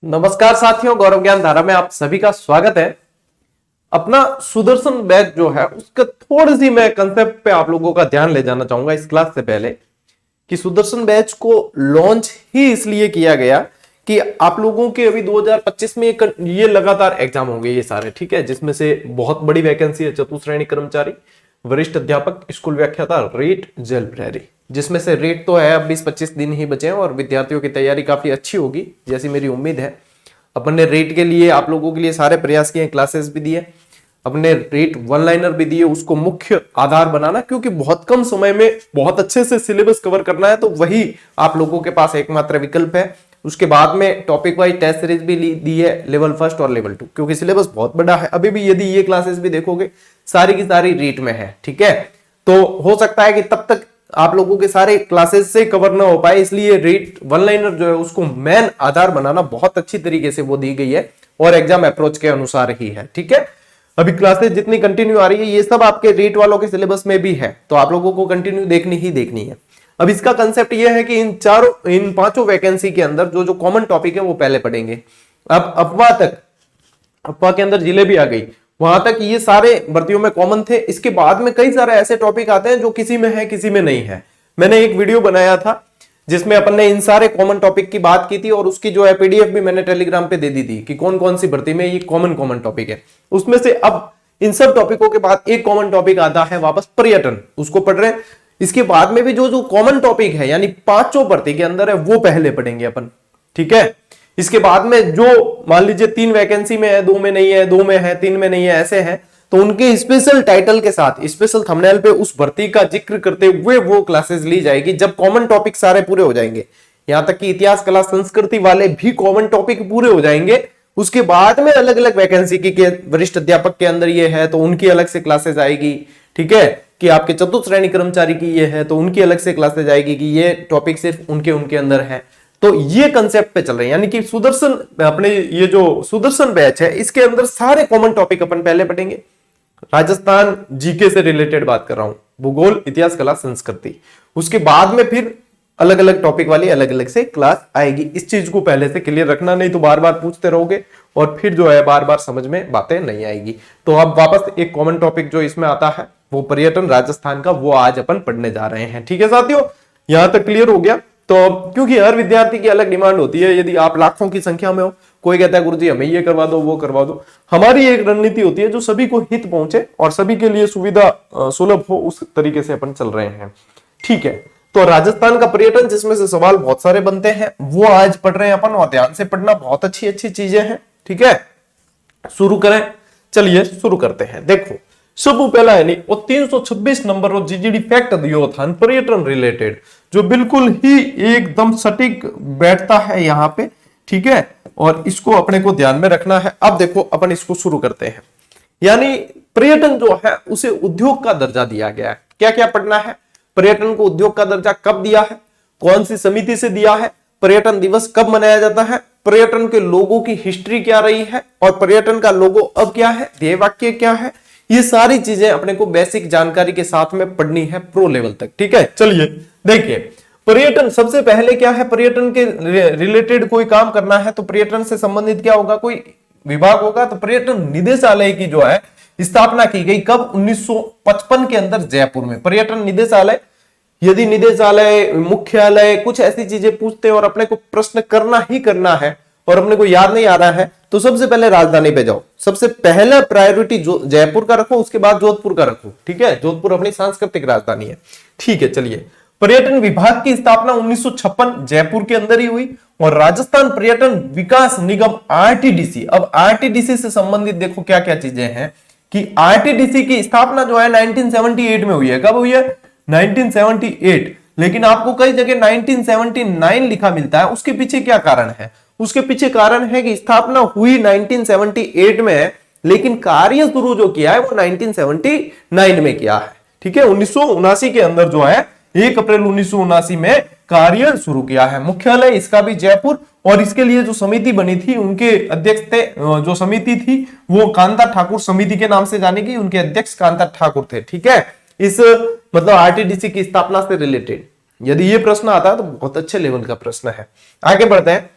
नमस्कार साथियों, गौरव ज्ञान धारा में आप सभी का स्वागत है। अपना सुदर्शन बैच जो है उसका थोड़ी सी मैं कंसेप्ट पे आप लोगों का ध्यान ले जाना चाहूंगा इस क्लास से पहले कि सुदर्शन बैच को लॉन्च ही इसलिए किया गया कि आप लोगों के अभी 2025 में ये लगातार एग्जाम होंगे ये सारे, ठीक है, जिसमें से बहुत बड़ी वैकेंसी है चतुश्रेणी कर्मचारी, वरिष्ठ अध्यापक, स्कूल व्याख्याता, रेट, जेल प्रहरी, जिसमें से रेट तो है अब 20-25 दिन ही बचे हैं और विद्यार्थियों की तैयारी काफी अच्छी होगी जैसी मेरी उम्मीद है। अपन ने रेट के लिए आप लोगों के लिए सारे प्रयास किए, क्लासेस भी दिए, अपने रेट वन लाइनर भी दिए, उसको मुख्य आधार बनाना, क्योंकि बहुत कम समय में बहुत अच्छे से सिलेबस कवर करना है तो वही आप लोगों के पास एकमात्र विकल्प है। उसके बाद में टॉपिक वाइज टेस्ट सीरीज भी दी है लेवल 1 और लेवल 2, क्योंकि सिलेबस बहुत बड़ा है। अभी भी यदि ये क्लासेस भी देखोगे सारी की सारी रेट में है, ठीक है, तो हो सकता है कि तब तक आप लोगों के सारे क्लासेस से कवर ना हो पाए, इसलिए रेट वन लाइनर जो है उसको मेन आधार बनाना बहुत अच्छी तरीके से वो दी गई है और एग्जाम अप्रोच के अनुसार ही है, ठीक है। अभी क्लासेस जितनी कंटिन्यू आ रही है ये सब आपके रेट वालों के सिलेबस में भी है, तो आप लोगों को कंटिन्यू देखनी ही देखनी है। अब इसका कंसेप्ट ये है कि इन पांचों वैकेंसी के अंदर जो जो कॉमन टॉपिक है वो पहले पढ़ेंगे। अब अफवाह के अंदर जिले भी आ गई, वहां तक ये सारे भर्तियों में कॉमन थे। इसके बाद में कई सारे ऐसे टॉपिक आते हैं जो किसी में है किसी में नहीं है। मैंने एक वीडियो बनाया था जिसमें अपन ने इन सारे कॉमन टॉपिक की बात की थी और उसकी जो है पीडीएफ भी मैंने टेलीग्राम पे दे दी थी कि कौन कौन सी भर्ती में ये कॉमन टॉपिक है। उसमें से अब इन सब टॉपिकों के बाद एक कॉमन टॉपिक आता है वापस, पर्यटन, उसको पढ़ रहे हैं। इसके बाद में भी जो जो कॉमन टॉपिक है यानी पांचों भर्ती के अंदर है वो पहले पढ़ेंगे अपन, ठीक है। इसके बाद में जो मान लीजिए 3 वैकेंसी में है, 2 में नहीं है, 2 में है, 3 में नहीं है, ऐसे है, तो उनके स्पेशल टाइटल के साथ स्पेशल थंबनेल पे उस भर्ती का जिक्र करते हुए वो क्लासेस ली जाएगी जब कॉमन टॉपिक सारे पूरे हो जाएंगे। यहां तक कि इतिहास, कला, संस्कृति वाले भी कॉमन टॉपिक पूरे हो जाएंगे। उसके बाद में अलग अलग वैकेंसी की वरिष्ठ अध्यापक के अंदर ये है तो उनकी अलग से क्लासेस आएगी, ठीक है, कि आपके चतुश्रेणी कर्मचारी की ये है तो उनकी अलग से क्लासेस आएगी कि ये टॉपिक सिर्फ उनके अंदर है। तो ये कंसेप्ट पे चल रहे हैं, यानी कि सुदर्शन, अपने ये जो सुदर्शन बैच है इसके अंदर सारे कॉमन टॉपिक अपन पहले पढ़ेंगे। राजस्थान जीके से रिलेटेड बात कर रहा हूं, भूगोल, इतिहास, कला, संस्कृति। उसके बाद में फिर अलग अलग टॉपिक वाली अलग अलग से क्लास आएगी। इस चीज को पहले से क्लियर रखना, नहीं तो बार बार पूछते रहोगे और फिर जो है बार बार समझ में बातें नहीं आएगी। तो अब वापस एक कॉमन टॉपिक जो इसमें आता है वो पर्यटन राजस्थान का, वो आज अपन पढ़ने जा रहे हैं, ठीक है साथियों। यहां तक क्लियर हो गया। तो क्योंकि हर विद्यार्थी की अलग डिमांड होती है, यदि आप लाखों की संख्या में हो, कोई कहता है गुरुजी हमें ये करवा दो वो करवा दो, हमारी एक रणनीति होती है जो सभी को हित पहुंचे और सभी के लिए सुविधा सुलभ हो, उस तरीके से अपन चल रहे हैं, ठीक है। तो राजस्थान का पर्यटन जिसमें से सवाल बहुत सारे बनते हैं वो आज पढ़ रहे हैं अपन, और ध्यान से पढ़ना, बहुत अच्छी अच्छी चीजें हैं, ठीक है। शुरू करें, चलिए शुरू करते हैं। देखो सब पहला है नहीं वो 326 नंबर और जीजीडी फैक्ट दियो था पर्यटन रिलेटेड, जो बिल्कुल ही एकदम सटीक बैठता है यहाँ पे, ठीक है, और इसको अपने को ध्यान में रखना है। अब देखो अपन इसको शुरू करते हैं। यानी पर्यटन जो है उसे उद्योग का दर्जा दिया गया है। क्या क्या पढ़ना है? पर्यटन को उद्योग का दर्जा कब दिया है, कौन सी समिति से दिया है, पर्यटन दिवस कब मनाया जाता है, पर्यटन के लोगों की हिस्ट्री क्या रही है और पर्यटन का लोगो अब क्या है, ध्येय वाक्य क्या है, ये सारी चीजें अपने को बेसिक जानकारी के साथ में पढ़नी है प्रो लेवल तक, ठीक है। चलिए देखिए, पर्यटन सबसे पहले क्या है, पर्यटन के रिलेटेड कोई काम करना है तो पर्यटन से संबंधित क्या होगा, कोई विभाग होगा। तो पर्यटन निदेशालय की जो है स्थापना की गई कब, 1955 के अंदर जयपुर में। पर्यटन निदेशालय, यदि निदेशालय, मुख्यालय, कुछ ऐसी चीजें पूछते हैं और अपने को प्रश्न करना ही करना है और अपने को याद नहीं आ रहा है तो सबसे पहले राजधानी पे जाओ। सबसे पहला प्रायोरिटी जो जयपुर का रखो, उसके बाद जोधपुर का रखो, ठीक है। जोधपुर अपनी सांस्कृतिक राजधानी है, ठीक है। चलिए, पर्यटन विभाग की स्थापना 1956 जयपुर के अंदर ही हुई और राजस्थान पर्यटन विकास निगम आरटीडीसी। अब आरटीडीसी से संबंधित देखो क्या क्या चीजें हैं कि आरटीडीसी की स्थापना जो है 1978 में हुई है। कब हुई है? 1978। लेकिन आपको कई जगह 1979 लिखा मिलता है। उसके पीछे क्या कारण है? उसके पीछे कारण है कि स्थापना हुई 1978 में है, लेकिन कार्य शुरू जो किया है वो 1979 में किया है, ठीक है। 1979 के अंदर जो है 1 अप्रैल 1979 में कार्य शुरू किया है। मुख्यालय इसका भी जयपुर, और इसके लिए जो समिति बनी थी उनके अध्यक्ष थे, जो समिति थी वो कांता ठाकुर समिति के नाम से जानी गई, उनके अध्यक्ष कांता ठाकुर थे, ठीक है। इस मतलब आरटीडीसी की स्थापना से रिलेटेड यदि ये प्रश्न आता है तो बहुत अच्छे लेवल का प्रश्न है। आगे बढ़ते हैं।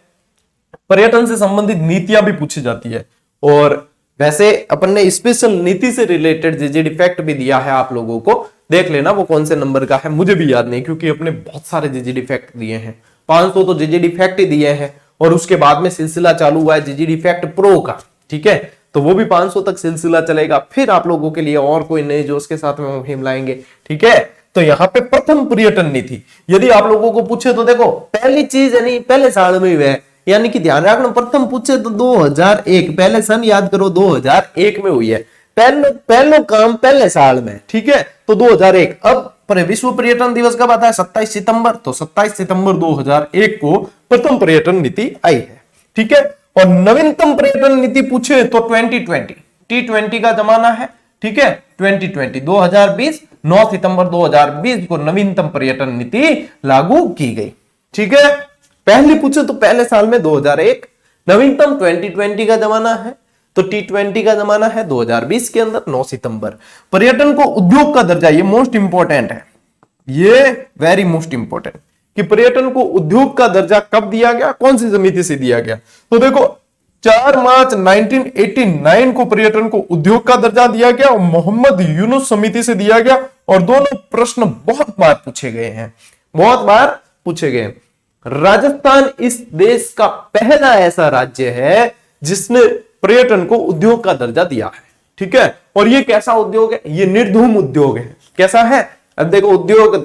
पर्यटन से संबंधित नीतियां भी पूछी जाती है। और वैसे अपन ने स्पेशल नीति से रिलेटेड जेजेडी फैक्ट भी दिया है, आप लोगों को देख लेना वो कौन से नंबर का है, मुझे भी याद नहीं क्योंकि अपने बहुत सारे जेजेडी फैक्ट दिए हैं, 500 तो जेजेडी फैक्ट ही दिए हैं। और उसके बाद में सिलसिला चालू हुआ है जेजेडी फैक्ट प्रो का, ठीक है, तो वो भी 500 तक सिलसिला चलेगा। फिर आप लोगों के लिए और कोई नए जोश के साथ में मुहिम लाएंगे, ठीक है। तो यहाँ पे प्रथम पर्यटन नीति यदि आप लोगों को पूछे तो देखो पहली चीज यानी पहले साल में हुआ है, यानी कि ध्यान रखना प्रथम पूछे तो 2001, पहले सन याद करो 2001 में हुई है, पहले काम पहले साल में, ठीक है, तो 2001। अब विश्व पर्यटन दिवस कब आता है? 27 सितंबर, तो 27 सितंबर 2001 को प्रथम पर्यटन नीति आई है, ठीक है। और नवीनतम पर्यटन नीति पूछे तो 2020, T20 का जमाना है, ठीक है, 2020 9 सितंबर 2020 को नवीनतम पर्यटन नीति लागू की गई, ठीक है। पहली पूछे तो पहले साल में 2001, नवीनतम 2020 का जमाना है, तो T20 का जमाना है 2020 के अंदर 9 सितंबर। पर्यटन को उद्योग का दर्जा, ये मोस्ट इंपॉर्टेंट है, ये वेरी मोस्ट इंपॉर्टेंट, कि पर्यटन को उद्योग का दर्जा कब दिया गया, कौन सी समिति से दिया गया? तो देखो 4 मार्च 1989 को पर्यटन को उद्योग का दर्जा दिया गया और मोहम्मद यूनुस समिति से दिया गया। और दोनों प्रश्न बहुत बार पूछे गए हैं, बहुत बार पूछे गए। राजस्थान इस देश का पहला ऐसा राज्य है जिसने पर्यटन को उद्योग का दर्जा दिया है, ठीक है। और ये कैसा उद्योग है? ये निर्धूम उद्योग है। कैसा है? अब देखो उद्योग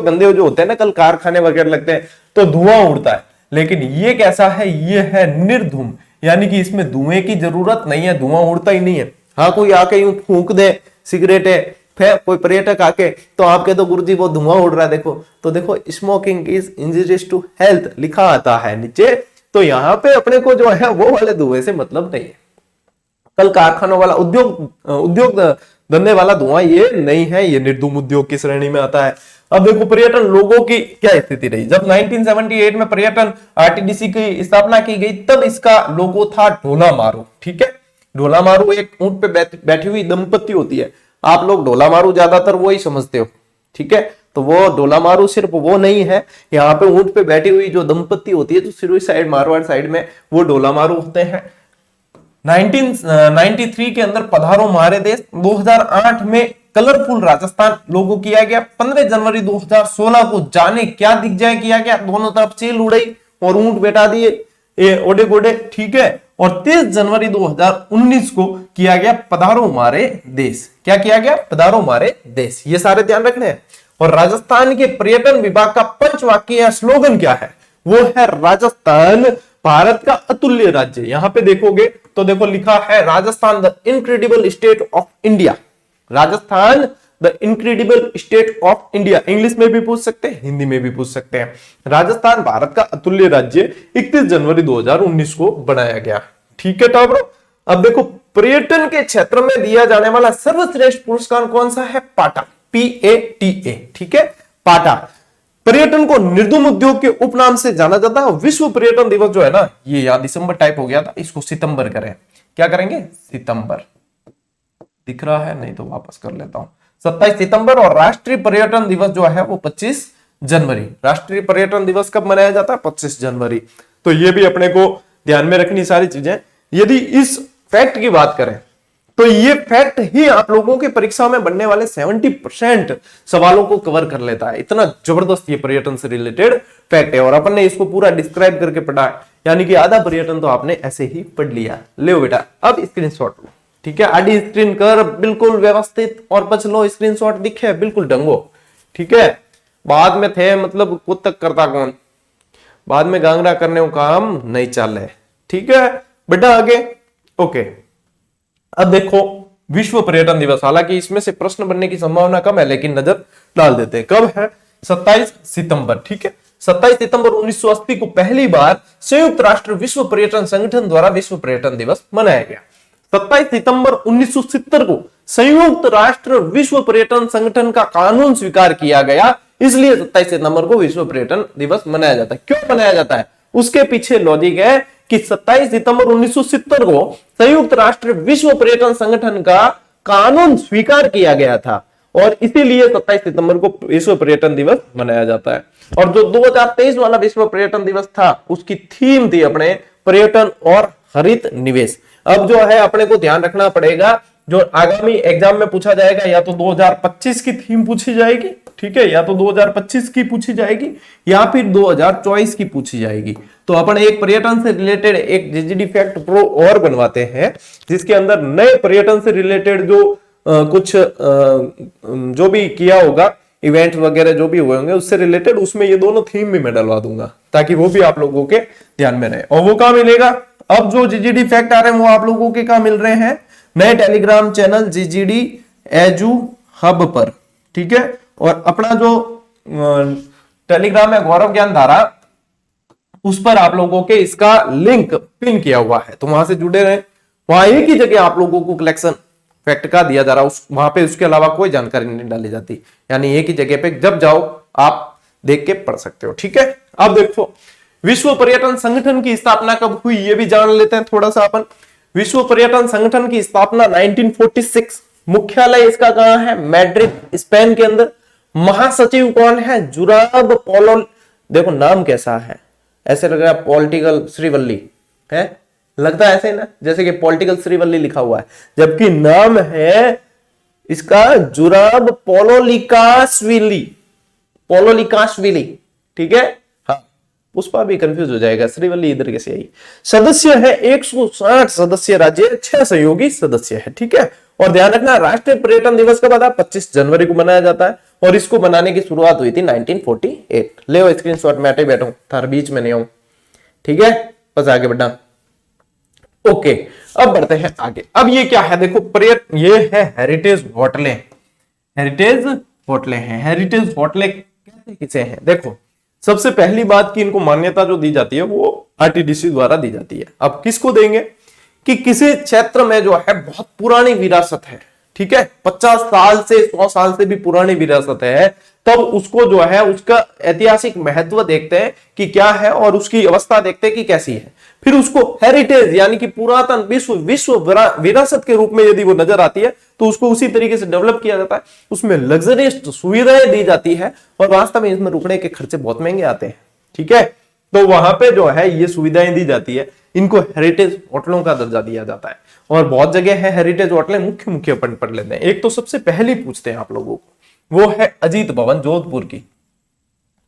धंधे जो होते हैं ना, कल कारखाने वगैरह लगते हैं तो धुआं उड़ता है, लेकिन ये कैसा है? ये है निर्धूम, यानी कि इसमें धुएं की जरूरत नहीं है, धुआं उड़ता ही नहीं है। हाँ, कोई आके यूं फूंक दे सिगरेट है, कोई पर्यटक आके तो आपके तो गुरुजी वो धुआं उड़ रहा है देखो, तो देखो smoking is injurious to health लिखा आता है नीचे, तो यहाँ पे अपने को जो है वो वाले धुएं से मतलब नहीं है। कल कारखानों वाला उद्योग धंधे वाला धुआं ये नहीं है, ये निर्धूम उद्योग की श्रेणी में आता है। अब देखो पर्यटन लोगों की क्या स्थिति रही। जब 1978 में पर्यटन आरटीडीसी की स्थापना की गई तब इसका लोगो था ढोला मारू, ठीक है। ढोला मारू एक ऊंट पे बैठी हुई दंपत्ति होती है, आप लोग ढोला मारू ज्यादातर वो ही समझते हो, ठीक है। तो वो ढोला मारू सिर्फ वो नहीं है, यहाँ पे ऊंट पे बैठी हुई जो दंपत्ति होती है जो सिरोही साइड मारवाड़ साइड में वो ढोला मारू होते हैं। 1993 के अंदर पधारो मारे देश, 2008 में कलरफुल राजस्थान लोगो किया गया, 15 जनवरी 2016 को जाने क्या दिख जाए किया गया, दोनों तरफ चील उड़ई और ऊंट बैठा दिए ओडे गोडे, ठीक है। और 30 जनवरी 2019 को किया गया पधारो मारे देश। क्या किया गया? पधारो मारे देश। ये सारे ध्यान रखने हैं। और राजस्थान के पर्यटन विभाग का पंचवाक्य या स्लोगन क्या है? वो है राजस्थान भारत का अतुल्य राज्य। यहां पे देखोगे तो देखो लिखा है Rajasthan the incredible state of India. Rajasthan the incredible state of India, English में भी पूछ सकते हैं, हिंदी में भी पूछ सकते हैं। राजस्थान भारत का अतुल्य राज्य 31 जनवरी 2019 को बनाया गया, ठीक है टॉपरो। अब देखो पर्यटन के क्षेत्र में दिया जाने वाला सर्वश्रेष्ठ पुरस्कार कौन सा है? पाटा, PATA, ठीक है, पाटा। पर्यटन को निर्धूम उद्योग के उपनाम से जाना जाता है। विश्व पर्यटन दिवस जो है ना, ये यार दिसंबर टाइप हो गया था, इसको सितंबर करें। क्या करेंगे? सितंबर। दिख रहा है? नहीं तो वापस कर लेता हूं। 27 सितंबर। और राष्ट्रीय पर्यटन दिवस जो है वो 25 जनवरी। राष्ट्रीय पर्यटन दिवस कब मनाया जाता है? 25 जनवरी। तो ये भी अपने को ध्यान में रखनी सारी चीजें। यदि इस फैक्ट की बात करें तो ये फैक्ट ही आप लोगों की परीक्षा में बनने वाले 70% सवालों को कवर कर लेता है। इतना जबरदस्त ये पर्यटन से रिलेटेड फैक्ट है और अपन ने इसको पूरा डिस्क्राइब करके पढ़ा है, यानी कि आधा पर्यटन तो आपने ऐसे ही पढ़ लिया। ले बेटा अब स्क्रीनशॉट लो, ठीक है, आडी स्क्रीन कर बिल्कुल व्यवस्थित और बच लो, स्क्रीनशॉट दिखे बिल्कुल ढंगो, ठीक है। बाद में थे मतलब खुद तक करता कौन, बाद में गांगरा करने को काम नहीं चल है, ठीक है बेटा आगे। ओके, अब देखो विश्व पर्यटन दिवस, हालांकि इसमें से प्रश्न बनने की संभावना कम है लेकिन नजर डाल देते हैं। कब है? 27 सितंबर, ठीक है। 27 सितंबर 1980 को पहली बार संयुक्त राष्ट्र विश्व पर्यटन संगठन द्वारा विश्व पर्यटन दिवस मनाया गया। 27 सितंबर 1970 को संयुक्त राष्ट्र विश्व पर्यटन संगठन का कानून स्वीकार किया गया, इसलिए 27 सितंबर को विश्व पर्यटन दिवस मनाया जाता है। क्यों मनाया जाता है? उसके पीछे लॉजिक है कि 27 सितंबर 1970 को संयुक्त राष्ट्र विश्व पर्यटन संगठन का कानून स्वीकार किया गया था और इसीलिए 27 सितंबर को विश्व पर्यटन दिवस मनाया जाता है। और जो 2023 वाला विश्व पर्यटन दिवस था उसकी थीम थी अपने पर्यटन और हरित निवेश। अब जो है अपने को ध्यान रखना पड़ेगा, जो आगामी एग्जाम में पूछा जाएगा या तो 2025 की थीम पूछी जाएगी, ठीक है, या तो 2025 की पूछी जाएगी या फिर 2024 की पूछी जाएगी। तो अपन एक पर्यटन से रिलेटेड एक जीजीडी फैक्ट प्रो और बनवाते हैं, जिसके अंदर नए पर्यटन से रिलेटेड जो कुछ जो भी किया होगा, इवेंट वगैरह जो भी हुए होंगे उससे रिलेटेड, उसमें ये दोनों थीम भी मैं डलवा दूंगा, ताकि वो भी आप लोगों के ध्यान में रहे। और वो कहां मिलेगा? अब जो जीजीडी फैक्ट आ रहे हैं वो आप लोगों के कहां मिल रहे हैं? नए टेलीग्राम चैनल जीजीडी एजू हब पर, ठीक है। और अपना जो टेलीग्राम है गौरव ज्ञान धारा, उस पर आप लोगों के इसका लिंक पिन किया हुआ है, तो वहां से जुड़े रहे। वहां एक ही जगह आप लोगों को कलेक्शन फैक्ट का दिया जा रहा है, वहां पे उसके अलावा कोई जानकारी नहीं डाली जाती, यानी एक ही जगह पे जब जाओ आप देख के पढ़ सकते हो, ठीक है। अब देखो विश्व पर्यटन संगठन की स्थापना कब हुई, ये भी जान लेते हैं थोड़ा सा अपन। विश्व पर्यटन संगठन की स्थापना 1946, मुख्यालय इसका कहां है? मैड्रिड स्पेन के अंदर। महासचिव कौन है? जुराब पोलो। देखो नाम कैसा है, ऐसे लग रहा है पॉलिटिकल श्रीवल्ली है, लगता है ऐसे ना, जैसे कि पॉलिटिकल श्रीवल्ली लिखा हुआ है, जबकि नाम है इसका जुराब पोलोलिकाश्विली, पोलोलिकाश्विली, ठीक है। हाँ, पुष्पा भी कंफ्यूज हो जाएगा, श्रीवल्ली इधर कैसे आई। सदस्य है 160 सदस्य राज्य, 6 सहयोगी सदस्य है, ठीक है। और ध्यान रखना राष्ट्रीय पर्यटन दिवस कब आता है? 25 जनवरी को मनाया जाता है, और इसको बनाने की शुरुआत हुई थी 1948। ले स्क्रीनशॉट, मैं अटे बैठा हूं, थार बीच में नहीं हूं, ठीक है। बस आगे बढ़ना, ओके। अब बढ़ते हैं आगे। अब ये क्या है? देखो पर्यटन, ये है हेरिटेज होटलें, हेरिटेज होटलें हैं। हेरिटेज होटलें कहते किसे हैं? देखो सबसे पहली बात की इनको मान्यता जो दी जाती है वो आरटीडीसी द्वारा दी जाती है। अब किसको देंगे कि किसी क्षेत्र में जो है बहुत पुरानी विरासत है, ठीक है, 50 साल से 100 साल से भी पुरानी विरासत है, तब उसको जो है उसका ऐतिहासिक महत्व देखते हैं कि क्या है, और उसकी अवस्था देखते हैं कि कैसी है, फिर उसको हेरिटेज यानी कि पुरातन विश्व विरासत के रूप में यदि वो नजर आती है तो उसको उसी तरीके से डेवलप किया जाता है, उसमें लग्जरियस सुविधाएं दी जाती है, और वास्तव में इसमें रुकने के खर्चे बहुत महंगे आते हैं, ठीक है। तो वहां पे जो है ये सुविधाएं दी जाती है, इनको हेरिटेज होटलों का दर्जा दिया जाता है। और बहुत जगह है हेरिटेज होटलें, मुख्य मुख्य अपन पढ़ लेते हैं। एक तो सबसे पहले पूछते हैं आप लोगों को, वो है अजीत भवन जोधपुर की,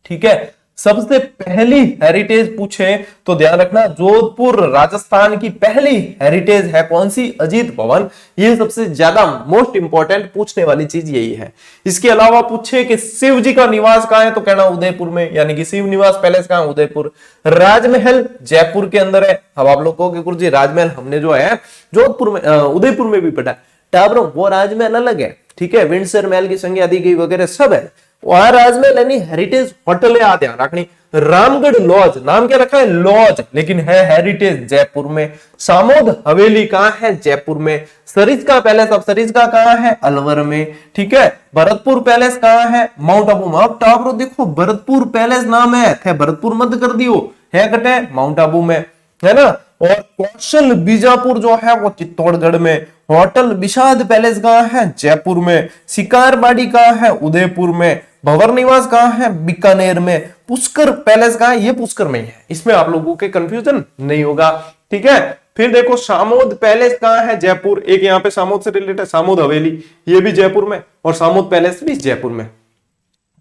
ठीक है। सबसे पहली हेरिटेज पूछे तो ध्यान रखना जोधपुर राजस्थान की पहली हेरिटेज है कौन सी? अजीत भवन। ये सबसे ज्यादा मोस्ट इंपॉर्टेंट पूछने वाली चीज यही है। इसके अलावा पूछे कि शिव जी का निवास कहां है, तो कहना उदयपुर में, यानी कि शिव निवास पैलेस कहां? उदयपुर। राजमहल जयपुर के अंदर है। अब आप लोगों के गुरुजी राजमहल हमने जो है जोधपुर में उदयपुर में भी पढ़ा, टाबरों वो राजमहल अलग है, ठीक है, विंडसर महल की संज्ञा दी गई वगैरह सब है। वहां राजमहल यानी हेरिटेज होटल है, ध्यान रखनी। रामगढ़ लॉज, नाम क्या रखा है? लॉज, लेकिन है हेरिटेज जयपुर में। सामोद हवेली कहां है? जयपुर में। सरिस्का पैलेस, अब सरिस्का कहां है? अलवर में, ठीक है। भरतपुर पैलेस कहां है? माउंट आबू में। अब टाबरो देखो भरतपुर पैलेस नाम है, भरतपुर मत कर दियो, है कटे माउंट आबू में, है ना। और कौशल बीजापुर जो है वो चित्तौड़गढ़ में। होटल विषाद पैलेस कहां है? जयपुर में। शिकारबाड़ी कहां है? उदयपुर में। भंवर निवास कहां है? बीकानेर में। पुष्कर पैलेस कहां है? ये पुष्कर में ही है, इसमें आप लोगों के कंफ्यूजन नहीं होगा, ठीक है। फिर देखो सामोद पैलेस कहां है? जयपुर। एक यहाँ पे सामोद से रिलेटेड सामोद हवेली, ये भी जयपुर में, और सामोद पैलेस भी जयपुर में।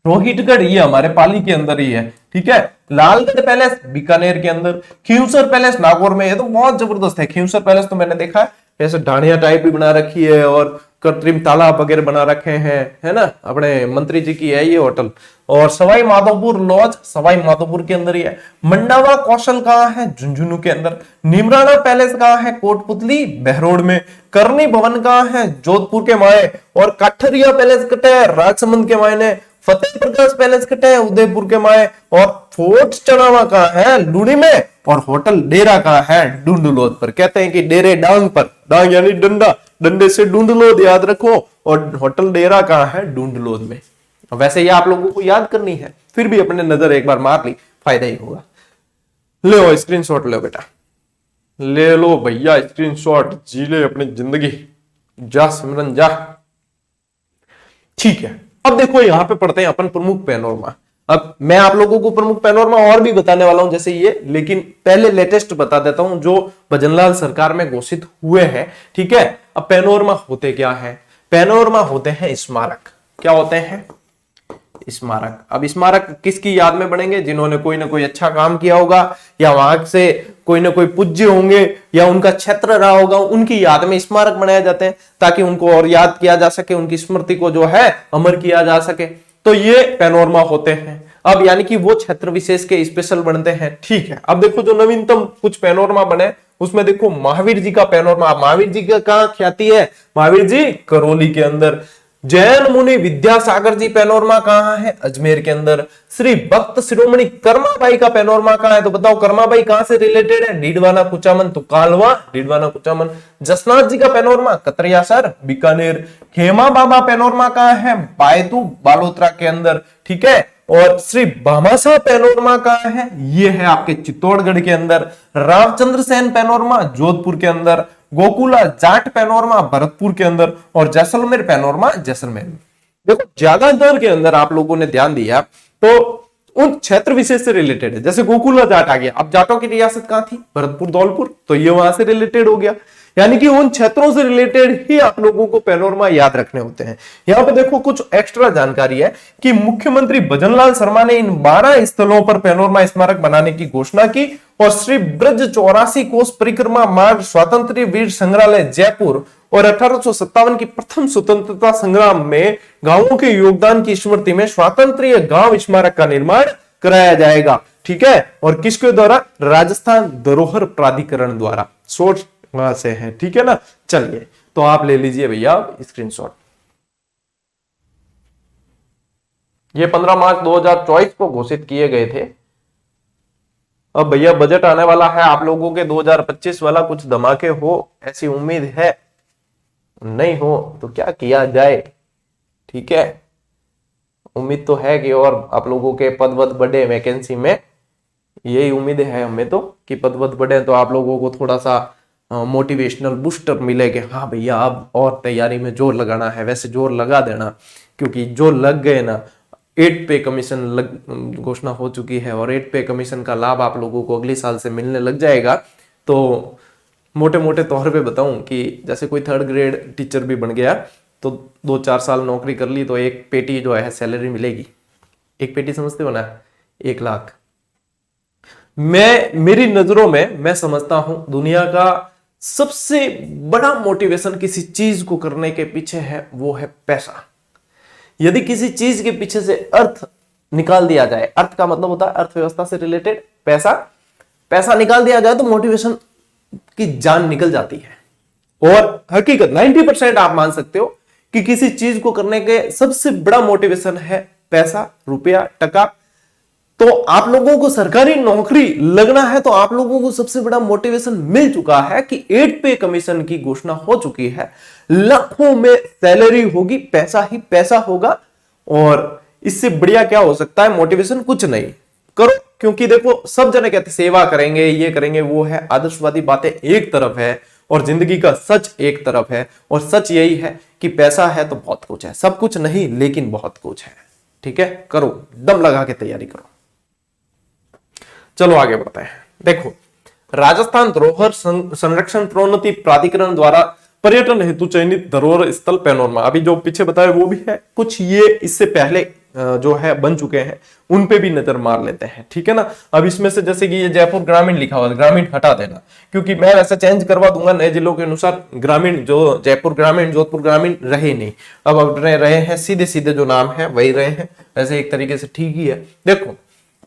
रोहितगढ़ ये हमारे पाली के अंदर ही है, ठीक है। लालगढ़ पैलेस बीकानेर के अंदर। खींवसर पैलेस नागौर में। ये तो बहुत जबरदस्त है खींवसर पैलेस, तो मैंने देखा है ऐसे ढाणिया टाइप भी बना रखी है, और कृत्रिम तालाब वगैरह बना रखे हैं, है ना, अपने मंत्री जी की है ये होटल। और सवाई माधोपुर लॉज सवाई माधोपुर के अंदर ही है। मंडावा कौशल कहां है? झुंझुनू के अंदर। निमराना पैलेस कहां है? कोटपुतली बहरोड में। करनी भवन कहां है? जोधपुर के माए। और काठरिया पैलेस कटे राजसमंद के मायने। फतेह प्रकाश पैलेस कटे है उदयपुर के माए। और फोर्ट चनावा कहां है? लुणी में। और होटल डेरा कहां है? डूंडलोद पर। कहते हैं कि डेरे डांग पर, डांग यानी डंडा, डंडे से डूंडलोद याद रखो, और होटल डेरा कहां है? डूंडलोद में। वैसे ये आप लोगों को याद करनी है, फिर भी अपने नजर एक बार मार ली, फायदा ही होगा। ले स्क्रीनशॉट लो बेटा, ले लो भैया स्क्रीनशॉट, जी ले अपनी जिंदगी, जा सिमरन जा। ठीक है, अब देखो यहां पे पढ़ते हैं अपन प्रमुख पैनोरमा। अब मैं आप लोगों को प्रमुख पैनोरमा और भी बताने वाला हूं जैसे ये, लेकिन पहले लेटेस्ट बता देता हूं जो भजनलाल सरकार में घोषित हुए हैं। ठीक है, अब पैनोरमा होते क्या है? पैनोरमा होते हैं स्मारक। क्या होते हैं? स्मारक। अब स्मारक किसकी याद में बनेंगे? जिन्होंने कोई ना कोई अच्छा काम किया होगा, या वहां से कोई ना कोई पूज्य होंगे, या उनका क्षेत्र रहा होगा, उनकी याद में स्मारक बनाए जाते हैं ताकि उनको और याद किया जा सके, उनकी स्मृति को जो है अमर किया जा सके। तो ये पैनोरमा होते हैं। अब यानी कि वो क्षेत्र विशेष के स्पेशल बनते हैं। ठीक है, अब देखो जो नवीनतम कुछ पैनोरमा बने उसमें देखो महावीर जी का पैनोरमा। महावीर जी का कहां ख्याति है? महावीर जी करौली के अंदर। जैन मुनि विद्यासागर जी पैनोरमा कहां है? अजमेर के अंदर। श्री भक्त शिरोमणि कर्माबाई का पैनोरमा कहां है? तो बताओ कर्माबाई कहां से रिलेटेड है? डीडवाना कुचामन, तो कालवा डीडवाना कुचामन। जसनाथ जी का पैनोरमा कतरियासर बीकानेर। खेमा बाबा पैनोरमा कहां है? बायतू बालोतरा के अंदर। ठीक है, और श्री भामाशाह पैनोरमा कहां है? ये है आपके चित्तौड़गढ़ के अंदर। रामचंद्र सेन पैनोरमा जोधपुर के अंदर। गोकुला जाट पैनोरमा भरतपुर के अंदर, और जैसलमेर पैनोरमा जैसलमेर। देखो ज्यादातर के अंदर आप लोगों ने ध्यान दिया तो उन क्षेत्र विशेष से रिलेटेड है। जैसे गोकुला जाट आ गया, अब जाटों की रियासत कहां थी? भरतपुर धौलपुर, तो ये वहां से रिलेटेड हो गया। यानी कि उन क्षेत्रों से रिलेटेड ही आप लोगों को पैनोरमा याद रखने होते हैं। यहां पे देखो कुछ एक्स्ट्रा जानकारी है कि मुख्यमंत्री भजनलाल शर्मा ने इन 12 स्थलों पर पैनोरमा स्मारक बनाने की घोषणा की, और श्री ब्रज 84 कोस परिक्रमा मार्ग स्वतंत्र वीर संग्रहालय जयपुर और 1857 की प्रथम स्वतंत्रता संग्राम में गांवों के योगदान की स्मृति में स्वातंत्र्य गांव स्मारक का निर्माण कराया जाएगा। ठीक है, और किसके द्वारा? राजस्थान धरोहर प्राधिकरण द्वारा। सोच वहां से है। ठीक है ना, चलिए तो आप ले लीजिए भैया स्क्रीनशॉट। ये 15 मार्च 2024 को घोषित किए गए थे। अब भैया बजट आने वाला है आप लोगों के 2025 वाला, कुछ धमाके हो ऐसी उम्मीद है, नहीं हो तो क्या किया जाए। ठीक है, उम्मीद तो है कि और आप लोगों के पद वद बढ़े वैकेंसी में, यही उम्मीद है हमें तो कि पद वद बढ़े तो आप लोगों को थोड़ा सा मोटिवेशनल बूस्टर मिलेगा। हाँ भैया अब और तैयारी में जोर लगाना है। वैसे जोर लगा देना, क्योंकि जो लग गए ना, 8 पे कमीशन घोषणा हो चुकी है, और 8 पे कमीशन का लाभ आप लोगों को अगले साल से मिलने लग जाएगा। तो मोटे मोटे तौर पे बताऊं कि जैसे कोई 3rd ग्रेड टीचर भी बन गया तो 2-4 साल नौकरी कर ली तो एक पेटी जो है सैलरी मिलेगी। एक पेटी समझते हो ना? 1 लाख। मेरी नजरों में मैं समझता हूं दुनिया का सबसे बड़ा मोटिवेशन किसी चीज को करने के पीछे है, वो है पैसा। यदि किसी चीज के पीछे से अर्थ निकाल दिया जाए, अर्थ का मतलब होता है अर्थव्यवस्था से रिलेटेड पैसा, पैसा निकाल दिया जाए तो मोटिवेशन की जान निकल जाती है। और हकीकत 90% आप मान सकते हो कि किसी चीज को करने के सबसे बड़ा मोटिवेशन है पैसा, रुपया, टका। तो आप लोगों को सरकारी नौकरी लगना है तो आप लोगों को सबसे बड़ा मोटिवेशन मिल चुका है कि 8 पे कमीशन की घोषणा हो चुकी है, लाखों में सैलरी होगी, पैसा ही पैसा होगा। और इससे बढ़िया क्या हो सकता है? मोटिवेशन कुछ नहीं। करो, क्योंकि देखो सब जने कहते सेवा करेंगे, ये करेंगे, वो है। आदर्शवादी बातें एक तरफ है और जिंदगी का सच एक तरफ है, और सच यही है कि पैसा है तो बहुत कुछ है, सब कुछ नहीं लेकिन बहुत कुछ है। ठीक है, करो, दम लगा के तैयारी करो। चलो आगे बढ़ते हैं। देखो, राजस्थान धरोहर संरक्षण प्रोन्नति प्राधिकरण द्वारा पर्यटन हेतु चयनित धरोहर स्थल पैनोरमा, अभी जो पीछे बताया वो भी है, कुछ ये इससे पहले जो है बन चुके हैं, उन पे भी नजर मार लेते हैं। ठीक है ना। अब इसमें से जैसे कि ये जयपुर ग्रामीण लिखा हुआ है, ग्रामीण हटा देना, क्योंकि मैं वैसे चेंज करवा दूंगा नए जिलों के अनुसार। ग्रामीण जो जयपुर ग्रामीण, जोधपुर ग्रामीण रहे नहीं, अब अपने रहे हैं सीधे सीधे जो नाम है वही रहे हैं। वैसे एक तरीके से ठीक ही है। देखो,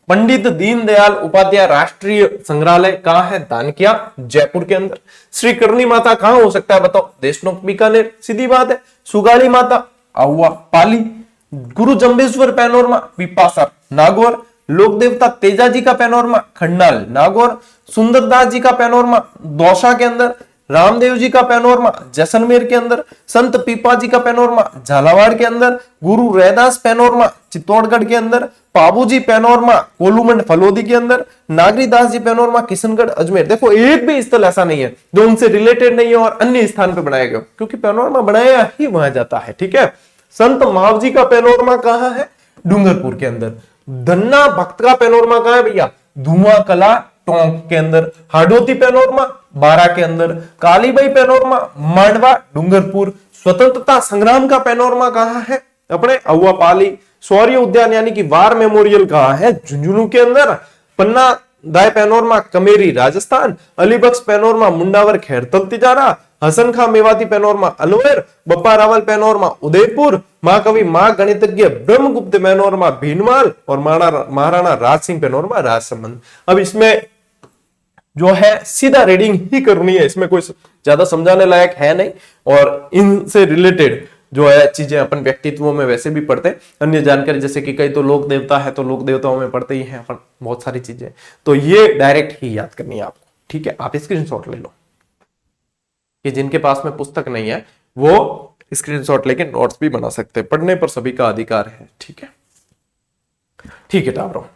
पंडित दीनदयाल उपाध्याय राष्ट्रीय संग्रहालय कहां है? दानकिया, जयपुर के अंदर। श्री करणी माता कहां हो सकता है बताओ? देशनोक, बीकानेर, सीधी बात है। सुगाली माता, आहुआ, पाली। गुरु जम्बेश्वर पैनोरमा, पिपासर, नागौर। लोक देवता तेजाजी का पैनोरमा, खंडाल, नागौर। सुंदरदास जी का पैनोरमा, दौसा के अंदर। रामदेव जी का पैनोरमा, जैसलमेर के अंदर। संत पीपा जी का पैनोरमा, झालावाड़ के अंदर। गुरु रैदास पैनोरमा, चित्तौड़गढ़ के अंदर। पाबूजी पैनोरमा, कोलूमंड, फलोदी के अंदर। नागरीदास जी पैनोरमा, किशनगढ़, अजमेर। देखो, एक भी स्थल ऐसा नहीं है जो उनसे रिलेटेड नहीं है और अन्य स्थान पर बनाया गया, क्योंकि पैनोरमा बनाया ही वहां जाता है। ठीक है। संत महावजी का पैनोरमा कहां है? डूंगरपुर के अंदर। धन्ना भक्त का पैनोरमा कहां है भैया? धुआं कला टोंक के अंदर। हाडोती पैनोरमा बारा के अंदर। कालीबाई पैनोरमा मांडवा डूंगरपुर। स्वतंत्रता संग्राम का पैनोरमा कहां है? अपने अहुआपाली। शौर्य उद्यान यानी कि वार मेमोरियल कहां है? झुंझुनू के अंदर। पन्ना दाय पैनोरमा कमेरी राजस्थान। अलीबख्श पैनोरमा मुंडावर खैरतल तिजारा। हसन खां मेवाती पैनोरमा अलवर। बप्पा रावल पैनोरमा उदयपुर। महाकवि मां गणितज्ञ ब्रह्मगुप्त पैनोरमा भीनमाल। और महाराणा राज सिंह पैनोरमा राजसमंद। अब इसमें जो है सीधा रीडिंग ही करनी है, इसमें कोई ज्यादा समझाने लायक है नहीं। और इनसे रिलेटेड जो है चीजें अपन व्यक्तित्वों में वैसे भी पढ़ते हैं, अन्य जानकारी जैसे कि कई तो लोक देवता है तो लोक देवताओं में पढ़ते ही हैं अपन बहुत सारी चीजें, तो ये डायरेक्ट ही याद करनी है आपको। ठीक है, आप स्क्रीनशॉट ले लो कि जिनके पास में पुस्तक नहीं है वो स्क्रीनशॉट लेके नोट्स भी बना सकते हैं, पढ़ने पर सभी का अधिकार है। ठीक है, ठीक है टाबरो।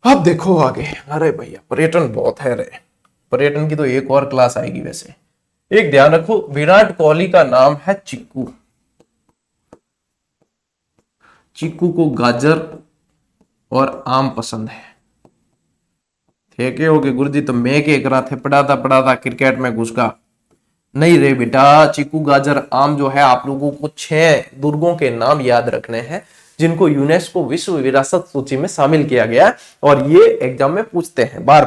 अब देखो आगे। अरे भैया पर्यटन बहुत है रे, पर्यटन की तो एक और क्लास आएगी। वैसे एक ध्यान रखो, विराट कोहली का नाम है चिक्कू। चिक्कू को गाजर और आम पसंद है। थे के हो गए गुरुजी तो मैं के करा थे पढ़ाता क्रिकेट में घुसका नहीं रे बेटा। चिक्कू गाजर आम जो है आप लोगों को 6 दुर्गों के नाम याद रखने हैं जिनको यूनेस्को विश्व विरासत सूची में शामिल किया गया। और ये एग्जाम में पूछते हैं, बार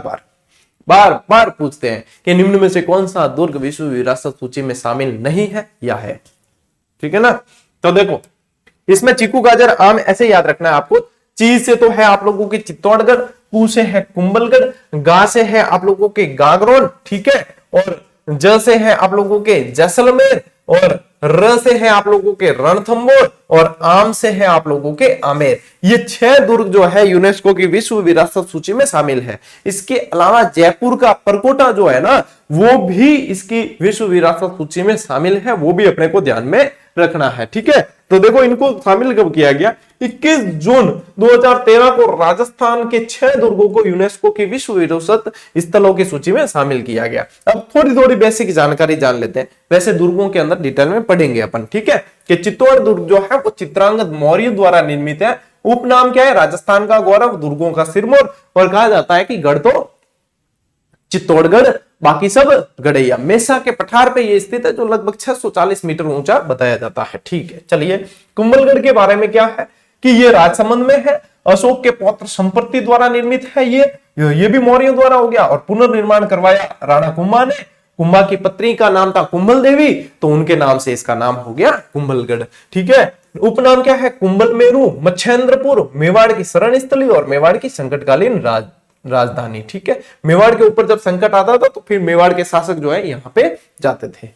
बार पूछते हैं कि निम्न में से कौन सा दुर्ग विश्व विरासत सूची में शामिल नहीं है या है। ठीक है ना, तो देखो इसमें चीकू गाजर आम ऐसे याद रखना है आपको। ची से तो है आप लोगों के चित्तौड़गढ़, कू से है कुंभलगढ़, गा से है आप लोगों के गागरोन, ठीक है, और ज से है आप लोगों के जैसलमेर, और र से है आप लोगों के रणथंबोर, और आम से है आप लोगों के आमेर। ये 6 दुर्ग जो है यूनेस्को की विश्व विरासत सूची में शामिल है। इसके अलावा जयपुर का परकोटा जो है ना वो भी इसकी विश्व विरासत सूची में शामिल है, वो भी अपने को ध्यान में रखना है। ठीक है, तो देखो इनको शामिल कब किया गया? 21 जून 2013 को राजस्थान के 6 दुर्गों को यूनेस्को की विश्व विरासत स्थलों की सूची में शामिल किया गया। अब थोड़ी बेसिक जानकारी जान लेते हैं, वैसे दुर्गों के अंदर डिटेल में पढ़ेंगे अपन। ठीक है, कि चित्तौड़ दुर्ग जो है वो चित्रांगद मौर्य द्वारा निर्मित है। उपनाम क्या है? राजस्थान का गौरव, दुर्गों का सिरमौर, और कहा जाता है कि गढ़ तो चित्तौड़गढ़, बाकी सब गड़ैया। मेसा के पठार पे ये स्थित है जो लगभग 640 मीटर ऊंचा बताया जाता है। ठीक है, चलिए कुंभलगढ़ के बारे में क्या है कि ये राजसमंद में है। अशोक के पौत्र संपत्ति द्वारा निर्मित है। ये भी मौर्यों द्वारा हो गया, और पुनर्निर्माण करवाया राणा कुंभा ने। कुंभा की पत्नी का नाम था कुंभल देवी, तो उनके नाम से इसका नाम हो गया कुंभलगढ़। ठीक है, उपनाम क्या है? कुंभल मेरू, मच्छेंद्रपुर, मेवाड़ की शरण स्थली और मेवाड़ की संकटकालीन राजधानी। ठीक है, मेवाड़ के ऊपर जब संकट आता था तो फिर मेवाड़ के शासक जो है यहाँ पे जाते थे।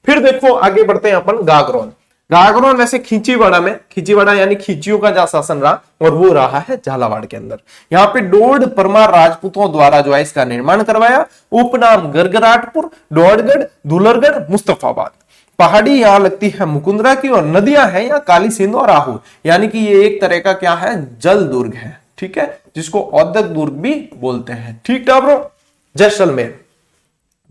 फिर देखो आगे बढ़ते हैं अपन गागरोन। गागरोन वैसे खींचीवाड़ा यानी खींचियों का जहां शासन रहा, और वो रहा है झालावाड़ के अंदर। यहाँ पे 1.5 परमार राजपूतों द्वारा जो है इसका निर्माण करवाया। उपनाम गरगराटपुर, डोहड़गढ़, दुलरगढ़, मुस्तफाबाद। पहाड़ी यहाँ लगती है मुकुंदरा की, और नदियां हैं यहाँ काली सिंध और आहू, यानी कि ये एक तरह का क्या है? जल दुर्ग है। ठीक है, जिसको औद्योगिक दुर्ग भी बोलते हैं। ठीक टाबरो। जैसलमेर,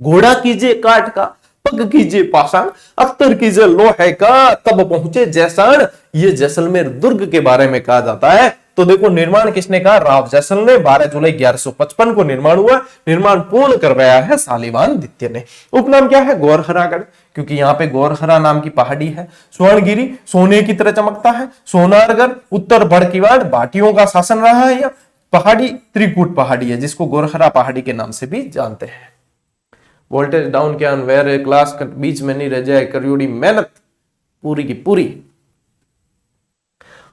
घोड़ा कीजिए काठ का, पग कीजिए पाषाण, अख्तर कीजिए लोहे का, तब पहुंचे जैसलमेर। ये जैसलमेर दुर्ग के बारे में कहा जाता है। तो देखो निर्माण किसने कहा? राव जैसल ने। 12 जुलाई 1155 को निर्माण हुआ। निर्माण पूर्ण करवाया है शालिवाहन द्वितीय ने। उपनाम क्या है? गौरहरागढ़, क्योंकि यहाँ पे गौरहरा नाम की पहाड़ी है। स्वर्णगिरी, सोने की तरह चमकता है। सोनारगढ़, उत्तर भड़कीवाड़, भाटियों का शासन रहा है। पहाड़ी त्रिकूट पहाड़ी है, जिसको गौरहरा पहाड़ी के नाम से भी जानते हैं। वोल्टेज डाउन क्या वेर क्लास बीच में नहीं रह जाए, करियोड़ी मेहनत पूरी की पूरी।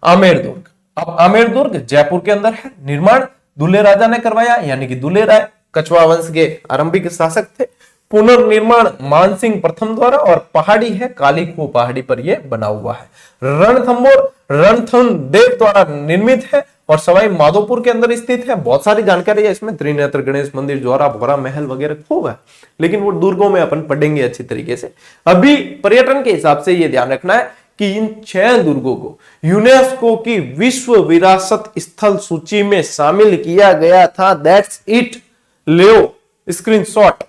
आमेर दुर्ग, अब आमेर दुर्ग जयपुर के अंदर है। निर्माण दुल्हे राजा ने करवाया, यानी कि दुल्हे राय कछवा वंश के आरंभिक शासक थे। पुनर्निर्माण मानसिंह प्रथम द्वारा, और पहाड़ी है काली खो पहाड़ी पर यह बना हुआ है। रणथंबोर रणथंदेव द्वारा निर्मित है, और सवाई माधोपुर के अंदर स्थित है। बहुत सारी जानकारी है इसमें, त्रिनेत्र गणेश मंदिर, ज्वारा भोरा महल वगैरह खूब है, लेकिन वो दुर्गों में अपन पढ़ेंगे अच्छी तरीके से। अभी पर्यटन के हिसाब से ये ध्यान रखना है कि इन 6 दुर्गों को यूनेस्को की विश्व विरासत स्थल सूची में शामिल किया गया था। That's it. ले स्क्रीनशॉट।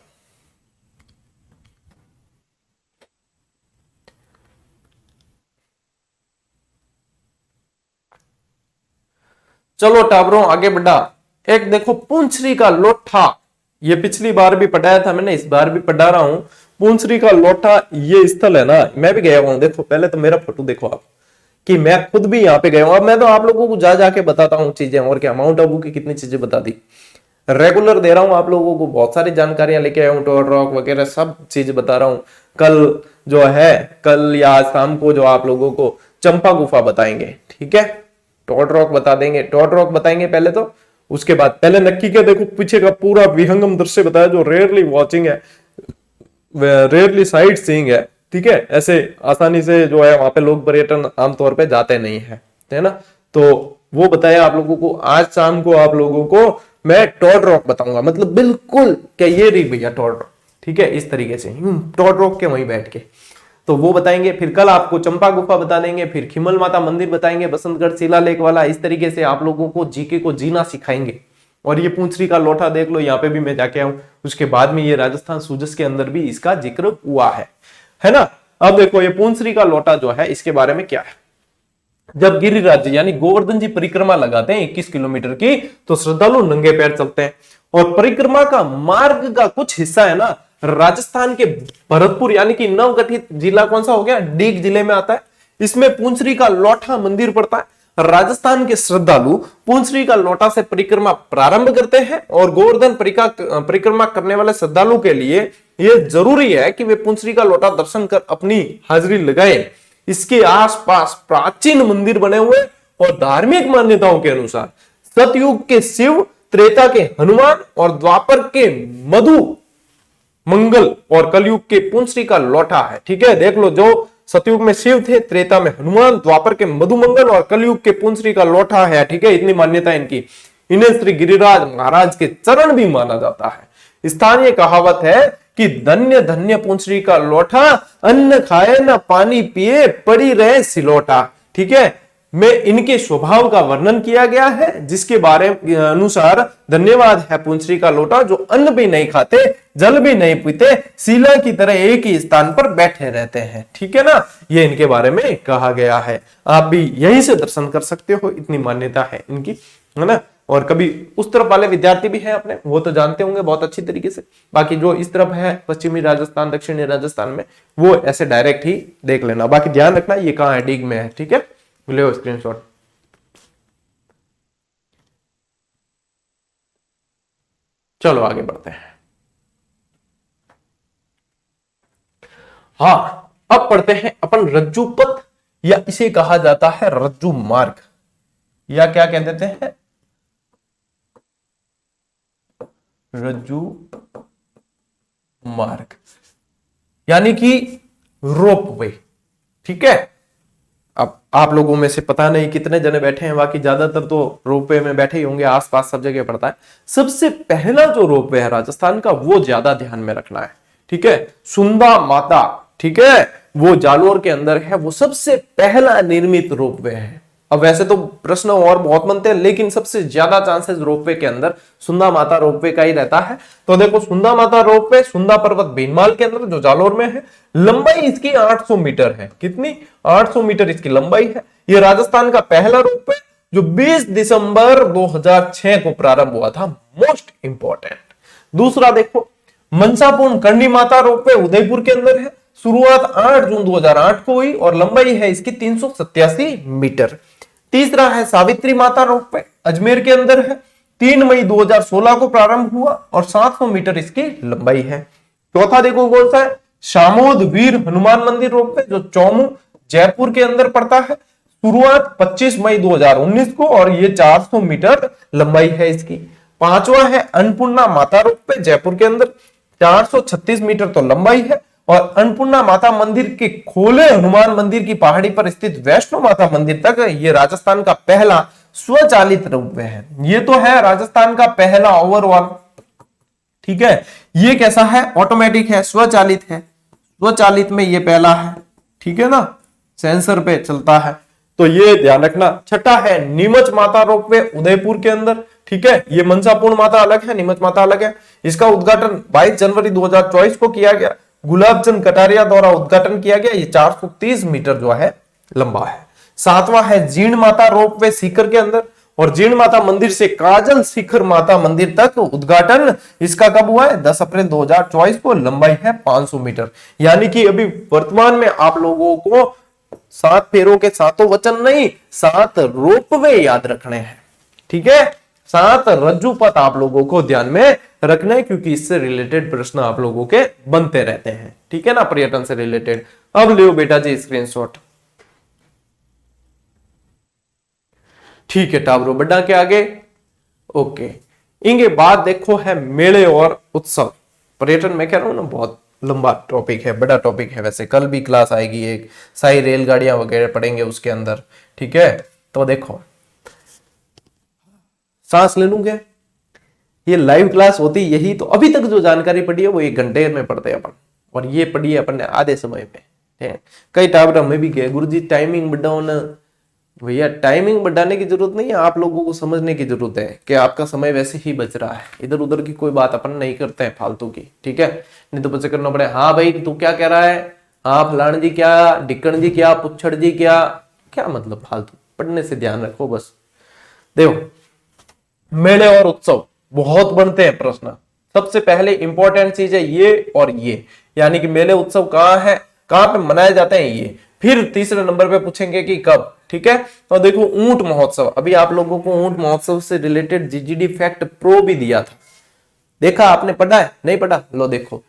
चलो टाबरों आगे बढ़ा। एक देखो पूंछरी का लोठा, ये पिछली बार भी पढ़ाया था मैंने, इस बार भी पढ़ा रहा हूं। पूंछरी का लोठा ये स्थल है ना, मैं भी गया हुआ हूं। देखो पहले तो मेरा फोटो देखो आप, कि मैं खुद भी यहाँ पे गया हूं। अब मैं तो आप लोगों को जा जाके बताता हूँ चीजें, और क्या माउंट आबू की कितनी चीजें बता दी, रेगुलर दे रहा हूं आप लोगों को, बहुत सारी जानकारियां लेके आया हूं, टोर रॉक वगैरह सब चीज बता रहा हूं। कल जो है, कल या आज शाम को जो आप लोगों को चंपा गुफा बताएंगे, ठीक है, टोर रॉक बता देंगे, टोर रॉक बताएंगे पहले तो, उसके बाद पहले नक्की के देखो पीछे का पूरा विहंगम दृश्य बताया, जो रेयरली वॉचिंग है, रेयरली साइट सीइंग है, ठीक है। ऐसे आसानी से जो है वहां पे लोग पर्यटन आमतौर पे जाते नहीं है ना। तो वो बताया आप लोगों को। आज शाम को आप लोगों को मैं टॉड रॉक बताऊंगा, मतलब बिल्कुल क्या ये रही भैया टॉड रॉक, ठीक है, इस तरीके से टॉड रॉक के वहीं बैठ के तो वो बताएंगे। फिर कल आपको चंपा गुफा बता देंगे, फिर खिमल माता मंदिर बताएंगे, बसंतगढ़ शिलालेख वाला। इस तरीके से आप लोगों को जीके को जीना सिखाएंगे। और ये पूंछरी का लोठा देख लो, यहाँ पे भी मैं जाके आऊं। उसके बाद में ये राजस्थान सूजस के अंदर भी इसका जिक्र हुआ है ना। अब देखो ये पूंछरी का लोटा जो है, इसके बारे में क्या है। जब गिरिराज यानी गोवर्धन जी परिक्रमा लगाते हैं 21 किलोमीटर की, तो श्रद्धालु नंगे पैर चलते हैं। और परिक्रमा का मार्ग का कुछ हिस्सा है ना, राजस्थान के भरतपुर यानी कि नवगठित जिला कौन सा हो गया, डीग जिले में आता है। इसमें पूंछरी का लोठा मंदिर पड़ता है। राजस्थान के श्रद्धालु पूंछरी का लोटा से परिक्रमा प्रारंभ करते हैं, और गोवर्धन परिक्रमा करने वाले श्रद्धालु के लिए यह जरूरी है कि वे पूंछरी का लोटा दर्शन कर अपनी हाजिरी लगाए। इसके आसपास प्राचीन मंदिर बने हुए, और धार्मिक मान्यताओं के अनुसार सतयुग के शिव, त्रेता के हनुमान और द्वापर के मधु मंगल और कलयुग के पूंछरी का लोटा है, ठीक है। देख लो, जो सतयुग में शिव थे, त्रेता में हनुमान, द्वापर के मधुमंगल और कलयुग के पूंछरी का लोटा है, ठीक है। इतनी मान्यता है इनकी। इन्हें श्री गिरिराज महाराज के चरण भी माना जाता है। स्थानीय कहावत है कि धन्य धन्य पूंछरी का लोटा, अन्न खाए न पानी पिए पड़ी रहे सिलोटा, ठीक है। में इनके स्वभाव का वर्णन किया गया है, जिसके बारे अनुसार धन्यवाद है पूंछरी का लोटा, जो अन्न भी नहीं खाते, जल भी नहीं पीते, शिला की तरह एक ही स्थान पर बैठे रहते हैं, ठीक है ना। ये इनके बारे में कहा गया है। आप भी यहीं से दर्शन कर सकते हो, इतनी मान्यता है इनकी, है ना। और कभी उस तरफ वाले विद्यार्थी भी हैं अपने, वो तो जानते होंगे बहुत अच्छी तरीके से। बाकी जो इस तरफ है पश्चिमी राजस्थान, दक्षिणी राजस्थान में, वो ऐसे डायरेक्ट ही देख लेना। बाकी ध्यान रखना ये कहाँ है, डीग में है, ठीक है। ले स्क्रीनशॉट। चलो आगे बढ़ते हैं। हाँ, अब पढ़ते हैं अपन रज्जू पथ, या इसे कहा जाता है रज्जू मार्ग, या क्या कह देते हैं, रज्जू मार्ग, यानी कि रोपवे, ठीक है। अब आप लोगों में से पता नहीं कितने जने बैठे हैं, बाकी ज्यादातर तो रोपवे में बैठे ही होंगे, आसपास सब जगह पड़ता है। सबसे पहला जो रोपवे है राजस्थान का, वो ज्यादा ध्यान में रखना है, ठीक है। सुंदा माता, ठीक है, वो जालोर के अंदर है, वो सबसे पहला निर्मित रोपवे है। अब वैसे तो प्रश्न और बहुत बनते हैं, लेकिन सबसे ज्यादा चांसेस रोपवे के अंदर सुंदा माता रोपवे का ही रहता है। तो देखो, सुंदा माता रोपवे सुंदा पर्वत भीनमाल के अंदर जो जालोर में है, लंबाई इसकी 800 मीटर है। कितनी? 800 मीटर इसकी लंबाई है। यह राजस्थान का पहला रोपवे जो 20 दिसंबर 2006 को प्रारंभ हुआ था, मोस्ट इंपॉर्टेंट। दूसरा देखो, मनसापूर्ण करणी माता रोपवे उदयपुर के अंदर है। शुरुआत 8 जून 2008 को हुई और लंबाई है इसकी 387 मीटर। तीसरा है सावित्री माता रोपवे, अजमेर के अंदर है। 3 मई 2016 को प्रारंभ हुआ और 700 मीटर इसकी लंबाई है। चौथा देखो कौन सा है, शामोद वीर हनुमान मंदिर रोपवे, जो चौमू जयपुर के अंदर पड़ता है। शुरुआत 25 मई 2019 को और ये 400 मीटर लंबाई है इसकी। पांचवा है अन्नपूर्णा माता रोपवे, जयपुर के अंदर, 436 मीटर तो लंबाई है। और अन्नपूर्णा माता मंदिर के खोले हनुमान मंदिर की पहाड़ी पर स्थित वैष्णो माता मंदिर तक ये राजस्थान का पहला स्वचालित रोपवे है। ये तो है राजस्थान का पहला ओवरऑल, ठीक है। ये कैसा है? ऑटोमेटिक है, स्वचालित है। स्वचालित में ये पहला है, ठीक है ना, सेंसर पे चलता है, तो ये ध्यान रखना। छठा है नीमच माता रोपवे, उदयपुर के अंदर, ठीक है। ये मनसापूर्ण माता अलग है, नीमच माता अलग है। इसका उद्घाटन 22 जनवरी 2024 को किया गया। गुलाबचंद कटारिया द्वारा उद्घाटन किया गया। ये 430 मीटर जो है लंबा है। सातवां है जीण माता रोपवे, सीकर के अंदर, और जीर्ण माता मंदिर से काजल शिखर माता मंदिर तक उद्घाटन इसका कब हुआ है? 10 अप्रैल 2024 को। लंबाई है 500 मीटर। यानी कि अभी वर्तमान में आप लोगों को 7 फेरों के 7 वचन नहीं, 7 रोपवे याद रखने हैं। ठीक है, 7 रज्जु पथ आप लोगों को ध्यान में रखना है, क्योंकि इससे रिलेटेड प्रश्न आप लोगों के बनते रहते हैं। ठीक है ना, पर्यटन से रिलेटेड। अब लियो बेटा जी स्क्रीनशॉट। ठीक है, टावरो बड्डा के आगे। ओके, इनके बाद देखो है मेले और उत्सव। पर्यटन में कह रहा हूं ना, बहुत लंबा टॉपिक है, बड़ा टॉपिक है। वैसे कल भी क्लास आएगी, एक सारी रेलगाड़ियां वगैरह पढ़ेंगे उसके अंदर। ठीक है, तो देखो, सांस ले लूंगे, ये लाइव क्लास होती यही तो। अभी तक जो जानकारी पढ़ी है वो 1 घंटे में पढ़ते हैं अपन, और ये पढ़ी है अपन ने आधे समय में। कई टावर में भी गए, गुरु जी टाइमिंग बढ़ाओ। भैया टाइमिंग बढ़ाने की जरूरत नहीं है, आप लोगों को समझने की जरूरत है कि आपका समय वैसे ही बच रहा है। इधर उधर की कोई बात अपन नहीं करते हैं फालतू की। ठीक है, नहीं तो बच्चे करना पड़े, हाँ भाई तू क्या कह रहा है, हाँ फलान जी क्या, डिक्कन जी क्या, पुच्छड़ जी क्या, क्या मतलब फालतू। पढ़ने से ध्यान रखो बस। देखो, मेले और उत्सव बहुत बनते हैं प्रश्न। सबसे पहले इंपॉर्टेंट चीज है ये और ये, यानी कि मेले उत्सव कहाँ है, कहाँ पे मनाए जाते हैं ये। फिर तीसरे नंबर पे पूछेंगे कि कब। ठीक है, तो देखो ऊंट महोत्सव। अभी आप लोगों को ऊंट महोत्सव से रिलेटेड जीजीडी फैक्ट प्रो भी दिया था, देखा आपने, पढ़ा है नहीं पढ़ा? लो देखो,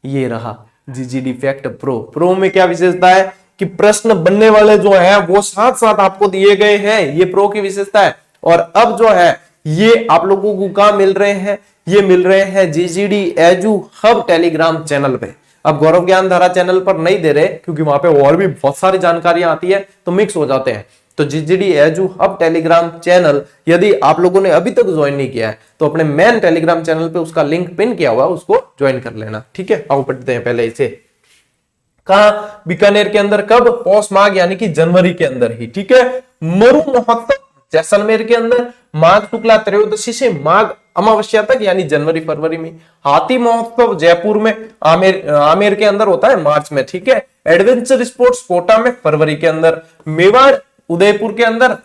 ये रहा जीजीडी फैक्ट प्रो। प्रो में क्या विशेषता है कि प्रश्न बनने वाले जो है वो साथ साथ आपको दिए गए हैं, ये प्रो की विशेषता है। और अब जो है ये आप लोगों को कहां मिल रहे हैं, ये मिल रहे हैं जीजीडी एजू हब टेलीग्राम चैनल पे। अब गौरव ज्ञान धारा चैनल पर नहीं दे रहे, क्योंकि वहां पे और भी बहुत सारी जानकारियां आती है तो मिक्स हो जाते हैं। तो जीजीडी एजू हब टेलीग्राम चैनल यदि आप लोगों ने अभी तक ज्वाइन नहीं किया है तो अपने मेन टेलीग्राम चैनल पे उसका लिंक पिन किया हुआ है, उसको ज्वाइन कर लेना। ठीक है, आओ पढ़ते हैं पहले इसे। कहा, बीकानेर के अंदर कब? पौष माघ यानी कि जनवरी के अंदर ही। ठीक है, मरु महोत्सव जैसलमेर के अंदर माघ शुक्ला त्रयोदशी से माघ अमावस्या तक, यानी जनवरी फरवरी में। हाथी महोत्सव जयपुर में आमेर के अंदर होता है मार्च में। ठीक है, एडवेंचर स्पोर्ट्स कोटा में फरवरी के अंदर। मेवाड़ उदयपुर के अंदर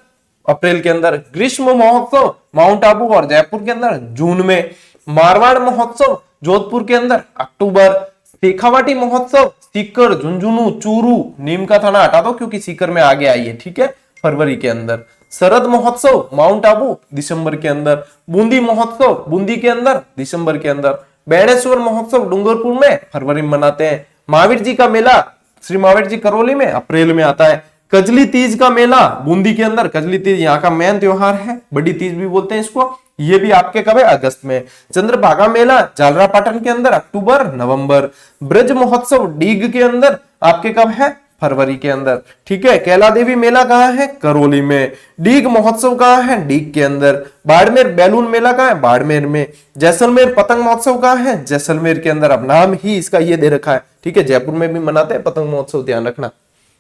अप्रैल के अंदर। ग्रीष्म महोत्सव माउंट आबू और जयपुर के अंदर जून में। मारवाड़ महोत्सव जोधपुर के अंदर अक्टूबर। शेखावाटी महोत्सव सीकर, झुंझुनू, चूरू, नीम का थाना हटा दो क्योंकि सीकर में आगे आई है। ठीक है, फरवरी के अंदर। शरद महोत्सव माउंट आबू दिसंबर के अंदर। बूंदी महोत्सव बूंदी के अंदर दिसंबर के अंदर। बेणेश्वर महोत्सव डूंगरपुर में फरवरी में मनाते हैं। महावीर जी का मेला श्री महावीर जी करौली में अप्रैल में आता है। कजली तीज का मेला बूंदी के अंदर, कजली तीज यहाँ का मेन त्योहार है, बड़ी तीज भी बोलते हैं इसको, ये भी आपके कब है? अगस्त में। चंद्रभागा मेला झालरापाटन के अंदर अक्टूबर नवंबर। ब्रज महोत्सव डीग के अंदर आपके कब है? फरवरी के अंदर। ठीक है, कैला देवी मेला कहाँ है? करौली में। डीग महोत्सव कहाँ है? डीग के अंदर। बाड़मेर बैलून मेला कहाँ है? बाड़मेर में। जैसलमेर पतंग महोत्सव कहाँ है? जैसलमेर के अंदर। अब नाम ही इसका ये दे रखा है। ठीक है, जयपुर में भी मनाते हैं पतंग महोत्सव, ध्यान रखना।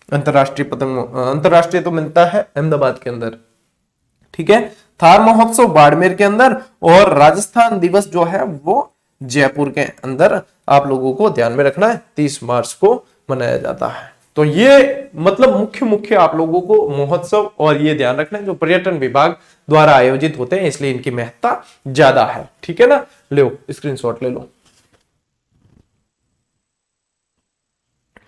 अंतरराष्ट्रीय पतंग, अंतरराष्ट्रीय तो मिलता है अहमदाबाद के अंदर। ठीक है, थार महोत्सव बाड़मेर के अंदर। और राजस्थान दिवस जो है वो जयपुर के अंदर आप लोगों को ध्यान में रखना है, 30 मार्च को मनाया जाता है। तो ये मतलब मुख्य आप लोगों को महोत्सव और ये ध्यान रखना है जो पर्यटन विभाग द्वारा आयोजित होते हैं, इसलिए इनकी महत्ता ज्यादा है। ठीक है ना, लो स्क्रीनशॉट ले लो।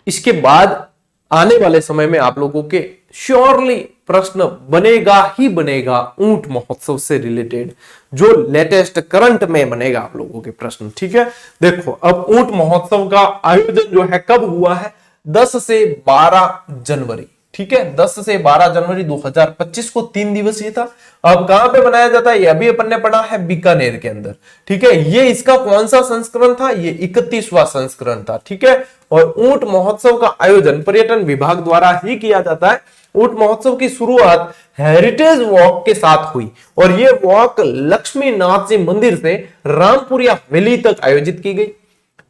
इसके बाद आने वाले समय में आप लोगों के श्योरली प्रश्न बनेगा ही बनेगा ऊंट महोत्सव से रिलेटेड, जो लेटेस्ट करंट में बनेगा आप लोगों के प्रश्न। ठीक है, देखो अब ऊंट महोत्सव का आयोजन जो है कब हुआ है? 10 से 12 जनवरी। ठीक है, 10 से 12 जनवरी 2025 को 3 दिवसीय था। अब कहां पे बनाया जाता है? ये अभी अपन ने पढ़ा है बीकानेर के अंदर। ठीक है, ये इसका कौन सा संस्करण था? ये 31वां संस्करण था। ठीक है, और ऊंट महोत्सव का आयोजन पर्यटन विभाग द्वारा ही किया जाता है। ऊंट महोत्सव की शुरुआत हेरिटेज वॉक के साथ हुई और ये वॉक लक्ष्मी नाथ जी मंदिर से रामपुरिया हवेली तक आयोजित की गई।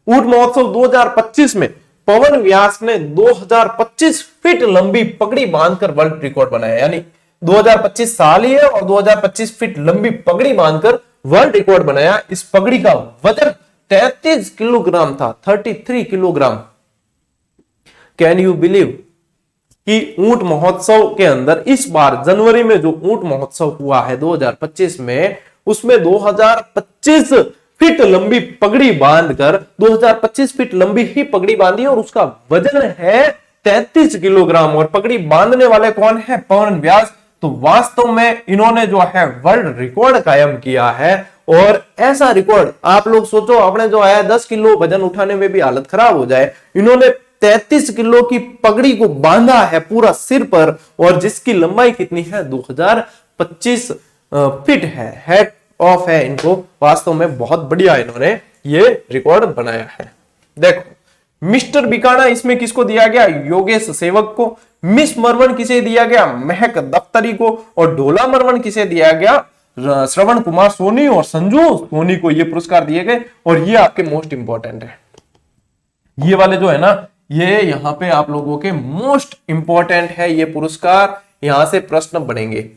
ऊंट महोत्सव 2025 में पवन व्यास ने 2025 फीट लंबी पगड़ी बांधकर वर्ल्ड रिकॉर्ड बनाया, यानी 2025 साल ही है और 2025 फीट लंबी पगड़ी बांधकर वर्ल्ड रिकॉर्ड बनाया। इस पगड़ी का वजन 33 किलोग्राम था, 33 किलोग्राम। कैन यू बिलीव कि ऊंट महोत्सव के अंदर इस बार जनवरी में जो ऊंट महोत्सव हुआ है 2025 में, उसमें 2025 फीट लंबी पगड़ी बांधकर 2025 फीट लंबी ही पगड़ी बांधी और उसका वजन है 33 किलोग्राम। और पगड़ी बांधने वाले कौन है? पवन व्यास। तो वास्तव में इन्होंने जो है वर्ल्ड रिकॉर्ड कायम किया है। और ऐसा रिकॉर्ड आप लोग सोचो, आपने जो है 10 किलो वजन उठाने में भी हालत खराब हो जाए, इन्होंने 33 किलो की पगड़ी को बांधा है पूरा सिर पर, और जिसकी लंबाई कितनी है? 2025 फीट है। हेड ऑफ है इनको। वास्तव में बहुत बढ़िया इन्होंने ये रिकॉर्ड बनाया है। देखो, मिस्टर बिकाना इसमें किसको दिया गया? योगेश सेवक को। मिस मरवन किसे दिया गया? महक दफ्तरी को। और ढोला मरवन किसे दिया गया? श्रवण कुमार सोनी और संजू सोनी को ये पुरस्कार दिए गए। और ये आपके मोस्ट इंपॉर्टेंट है, ये वाले जो है ना, ये यहां पे आप लोगों के मोस्ट इंपॉर्टेंट है ये पुरस्कार, यहां से प्रश्न बनेंगे।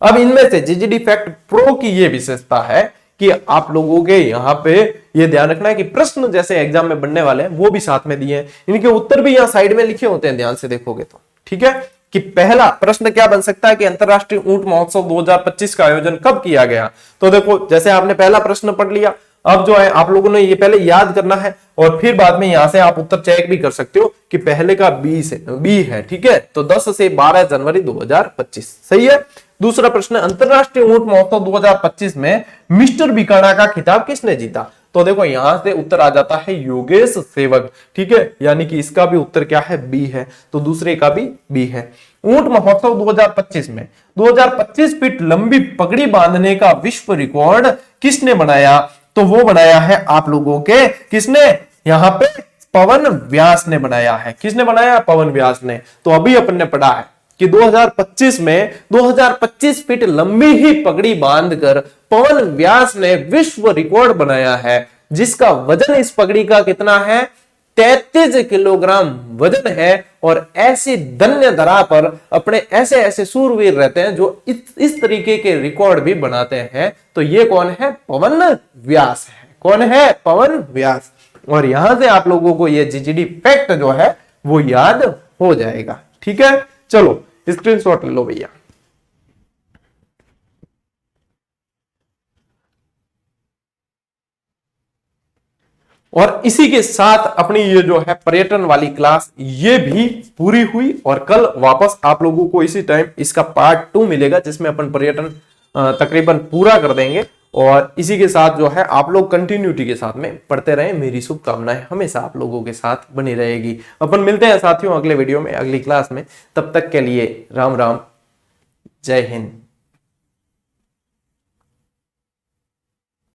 अब इनमें से जीजीडी फैक्ट प्रो की ये विशेषता है कि आप लोगों के यहां पे ये ध्यान रखना है कि प्रश्न जैसे एग्जाम में बनने वाले हैं वो भी साथ में दिए हैं, इनके उत्तर भी यहां साइड में लिखे होते हैं, ध्यान से देखोगे तो। ठीक है, कि पहला प्रश्न क्या बन सकता है कि अंतरराष्ट्रीय ऊंट महोत्सव 2025 का आयोजन कब किया गया? तो देखो, जैसे आपने पहला प्रश्न पढ़ लिया, अब जो है आप लोगों ने ये पहले याद करना है और फिर बाद में यहां से आप उत्तर चेक भी कर सकते हो कि पहले का बी है। ठीक है, तो 10 से 12 जनवरी 2025 सही है। दूसरा प्रश्न, अंतरराष्ट्रीय ऊंट महोत्सव 2025 में मिस्टर बिकाना का खिताब किसने जीता? तो देखो यहां से उत्तर आ जाता है योगेश सेवक। ठीक है, यानी कि इसका भी उत्तर क्या है? बी है। तो दूसरे का भी बी है। ऊंट महोत्सव 2025 में 2025 फीट लंबी पगड़ी बांधने का विश्व रिकॉर्ड किसने बनाया? तो वो बनाया है आप लोगों के, किसने? यहां पे पवन व्यास ने बनाया है। किसने बनाया? पवन व्यास ने। तो अभी अपन ने पढ़ा है कि 2025 में 2025 फीट लंबी ही पगड़ी बांधकर पवन व्यास ने विश्व रिकॉर्ड बनाया है, जिसका वजन इस पगड़ी का कितना है? 33 किलोग्राम वजन है। और ऐसी धन्य धरा पर अपने ऐसे ऐसे सूरवीर रहते हैं जो इस तरीके के रिकॉर्ड भी बनाते हैं। तो ये कौन है? पवन व्यास है। कौन है? पवन व्यास। और यहां से आप लोगों को ये जीजीडी फैक्ट जो है वो याद हो जाएगा। ठीक है, चलो स्क्रीनशॉट ले लो भैया। और इसी के साथ अपनी ये जो है पर्यटन वाली क्लास ये भी पूरी हुई। और कल वापस आप लोगों को इसी टाइम इसका पार्ट 2 मिलेगा, जिसमें अपन पर्यटन तकरीबन पूरा कर देंगे। और इसी के साथ जो है आप लोग कंटिन्यूटी के साथ में पढ़ते रहें। मेरी शुभकामनाएं हमेशा आप लोगों के साथ बनी रहेगी। अपन मिलते हैं साथियों अगले वीडियो में, अगली क्लास में। तब तक के लिए राम राम, जय हिंद।